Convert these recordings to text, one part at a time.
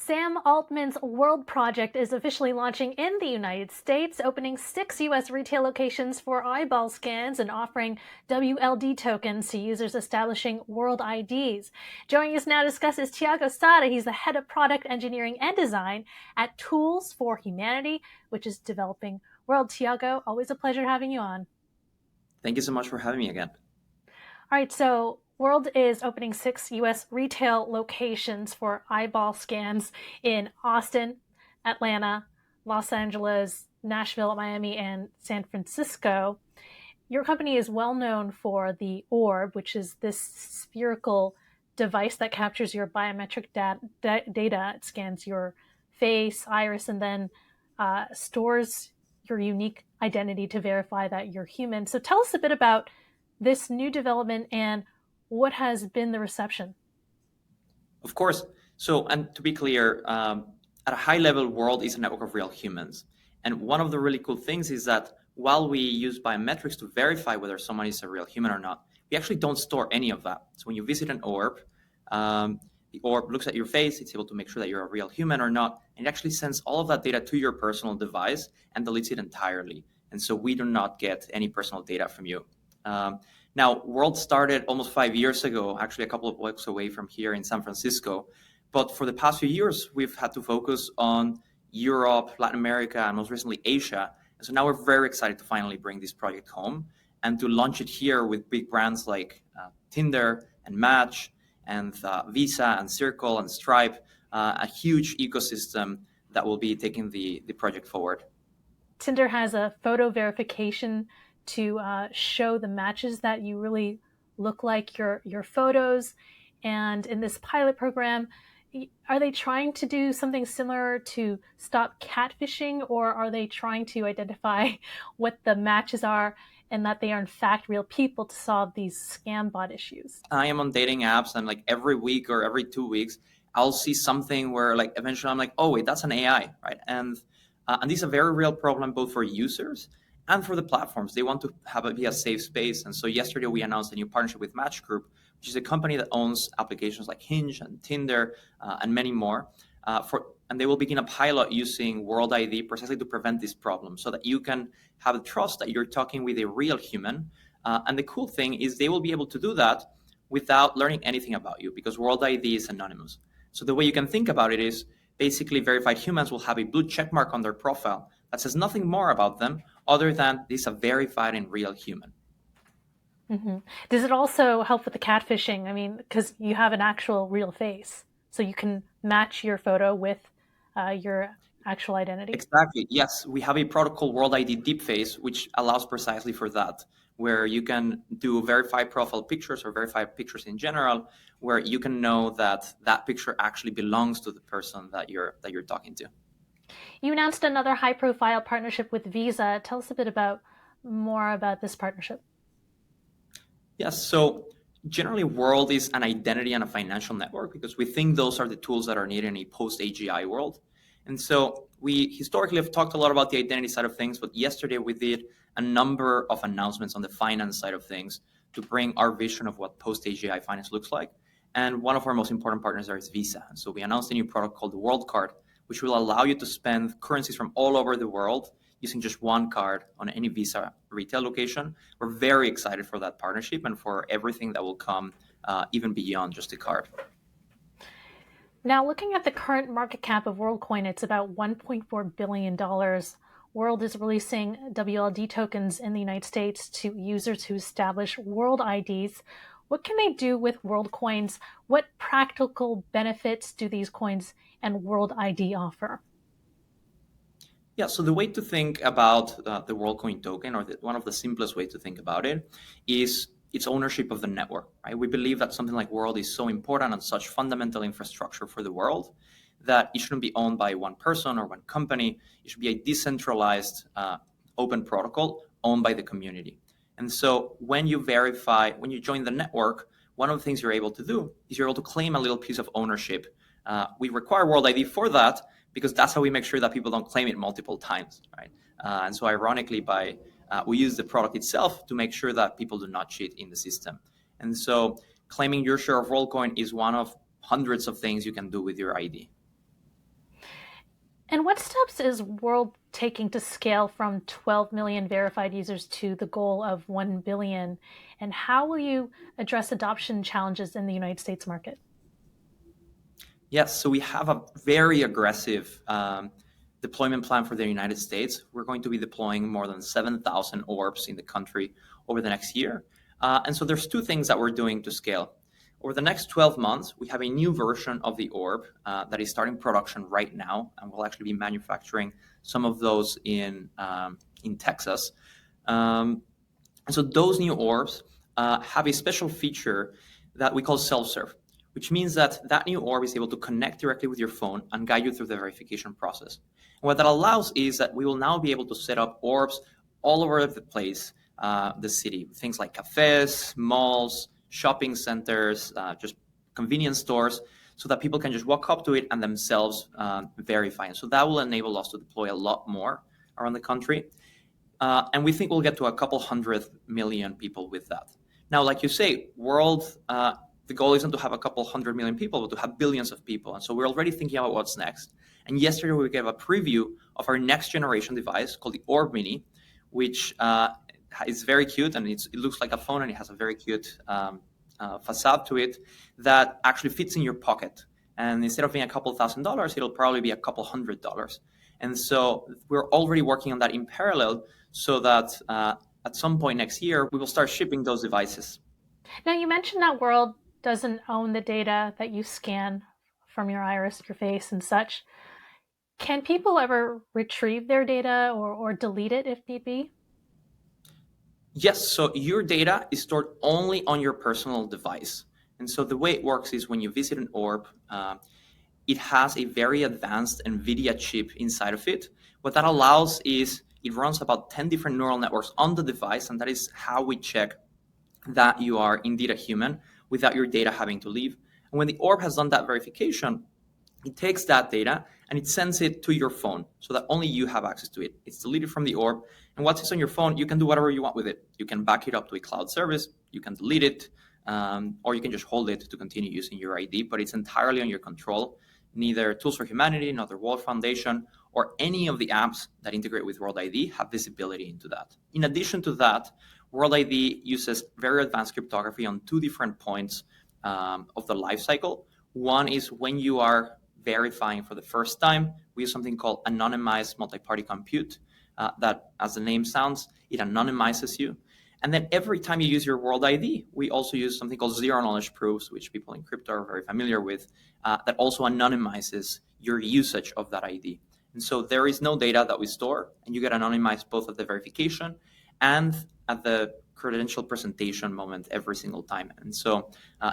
Sam Altman's World Project is officially launching in the United States, opening 6 U.S. retail locations for eyeball scans and offering WLD tokens to users establishing World IDs. Joining us now to discuss is Tiago Sada. He's the head of product engineering and design at Tools for Humanity, which is developing World. Tiago, always a pleasure having you on. Thank you so much for having me again. All right, so World is opening 6 U.S. retail locations for eyeball scans in Austin, Atlanta, Los Angeles, Nashville, Miami, and San Francisco. Your company is well known for the Orb, which is this spherical device that captures your biometric data. It scans your face, iris, and then stores your unique identity to verify that you're human. So tell us a bit about this new development and what has been the reception? Of course. So, and to be clear, at a high level, World is a network of real humans. And one of the really cool things is that while we use biometrics to verify whether someone is a real human or not, we actually don't store any of that. So when you visit an orb, the orb looks at your face, it's able to make sure that you're a real human or not, and it actually sends all of that data to your personal device and deletes it entirely. And so we do not get any personal data from you. Now, World started almost 5 years ago, actually a couple of blocks away from here in San Francisco. But for the past few years, we've had to focus on Europe, Latin America, and most recently Asia. And so now we're very excited to finally bring this project home and to launch it here with big brands like Tinder and Match and Visa and Circle and Stripe, a huge ecosystem that will be taking the project forward. Tinder has a photo verification to show the matches that you really look like your photos. And in this pilot program, are they trying to do something similar to stop catfishing, or are they trying to identify what the matches are and that they are in fact real people to solve these scam bot issues? I am on dating apps, and like every week or every 2 weeks, I'll see something where like eventually I'm like, oh wait, that's an AI, right? And this is a very real problem both for users and for the platforms. They want to be a safe space. And so yesterday we announced a new partnership with Match Group, which is a company that owns applications like Hinge and Tinder and many more. And they will begin a pilot using World ID precisely to prevent this problem so that you can have the trust that you're talking with a real human. And the cool thing is they will be able to do that without learning anything about you because World ID is anonymous. So the way you can think about it is basically verified humans will have a blue check mark on their profile that says nothing more about them other than this is a verified and real human. Mm-hmm. Does it also help with the catfishing? I mean, because you have an actual real face, so you can match your photo with your actual identity. Exactly. Yes, we have a product called World ID Deepface, which allows precisely for that, where you can do verified profile pictures or verified pictures in general, where you can know that that picture actually belongs to the person that you're talking to. You announced another high-profile partnership with Visa. Tell us a bit more about this partnership. Yes, so generally World is an identity and a financial network because we think those are the tools that are needed in a post-AGI world. And so we historically have talked a lot about the identity side of things, but yesterday we did a number of announcements on the finance side of things to bring our vision of what post-AGI finance looks like. And one of our most important partners there is Visa. And so we announced a new product called the World Card, which will allow you to spend currencies from all over the world using just one card on any Visa retail location. We're very excited for that partnership and for everything that will come even beyond just the card. Now, looking at the current market cap of WorldCoin, it's about $1.4 billion. World is releasing WLD tokens in the United States to users who establish World IDs. What can they do with World coins? What practical benefits do these coins and World ID offer? Yeah, so the way to think about the WorldCoin token, or one of the simplest way to think about it, is its ownership of the network. Right? We believe that something like World is so important and such fundamental infrastructure for the world that it shouldn't be owned by one person or one company. It should be a decentralized open protocol owned by the community. And so when you join the network, one of the things you're able to do is you're able to claim a little piece of ownership. We require World ID for that because that's how we make sure that people don't claim it multiple times, right? And so ironically, we use the product itself to make sure that people do not cheat in the system. And so claiming your share of WorldCoin is one of hundreds of things you can do with your ID. And what steps is World taking to scale from 12 million verified users to the goal of 1 billion? And how will you address adoption challenges in the United States market? Yes, so we have a very aggressive deployment plan for the United States. We're going to be deploying more than 7,000 orbs in the country over the next year. And so there's two things that we're doing to scale. Over the next 12 months, we have a new version of the orb that is starting production right now, and we'll actually be manufacturing some of those in Texas. And so those new orbs have a special feature that we call self-serve, which means that that new orb is able to connect directly with your phone and guide you through the verification process. And what that allows is that we will now be able to set up orbs all over the place, the city, things like cafes, malls, shopping centers, just convenience stores, so that people can just walk up to it and themselves verify. And so that will enable us to deploy a lot more around the country. And we think we'll get to a couple 100 million people with that. Now, like you say, the goal isn't to have a couple 100 million people, but to have billions of people. And so we're already thinking about what's next. And yesterday we gave a preview of our next generation device called the Orb Mini, which is very cute, and it looks like a phone, and it has a very cute facade to it that actually fits in your pocket. And instead of being a couple $1,000s, it'll probably be a couple $100s. And so we're already working on that in parallel so that at some point next year, we will start shipping those devices. Now, you mentioned that World doesn't own the data that you scan from your iris, your face, and such. Can people ever retrieve their data or delete it if need be? Yes, so your data is stored only on your personal device. And so the way it works is when you visit an orb, it has a very advanced NVIDIA chip inside of it. What that allows is it runs about 10 different neural networks on the device, and that is how we check that you are indeed a human without your data having to leave. And when the orb has done that verification, it takes that data and it sends it to your phone so that only you have access to it. It's deleted from the orb. And once it's on your phone, you can do whatever you want with it. You can back it up to a cloud service, you can delete it, or you can just hold it to continue using your ID, but it's entirely on your control. Neither Tools for Humanity, nor the World Foundation, or any of the apps that integrate with World ID have visibility into that. In addition to that, World ID uses very advanced cryptography on two different points of the life cycle. One is when you are verifying for the first time, we use something called anonymized multi-party compute that, as the name sounds, it anonymizes you. And then every time you use your World ID, we also use something called zero knowledge proofs, which people in crypto are very familiar with, that also anonymizes your usage of that ID. And so there is no data that we store, and you get anonymized both at the verification and at the credential presentation moment every single time. And so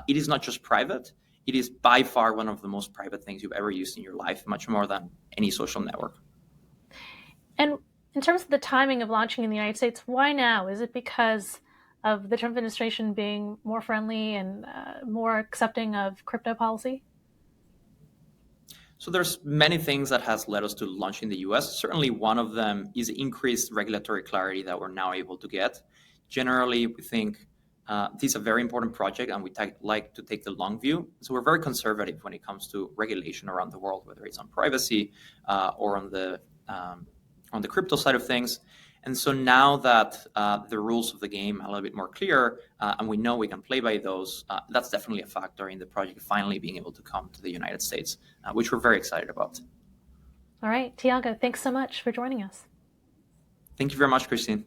it is not just private, it is by far one of the most private things you've ever used in your life, much more than any social network. And in terms of the timing of launching in the United States, why now? Is it because of the Trump administration being more friendly and more accepting of crypto policy? So there's many things that has led us to launch in the US. Certainly one of them is increased regulatory clarity that we're now able to get. Generally, we think this is a very important project and we like to take the long view. So we're very conservative when it comes to regulation around the world, whether it's on privacy or on the crypto side of things. And so now that the rules of the game are a little bit more clear and we know we can play by those, that's definitely a factor in the project finally being able to come to the United States, which we're very excited about. All right, Tiago, thanks so much for joining us. Thank you very much, Christine.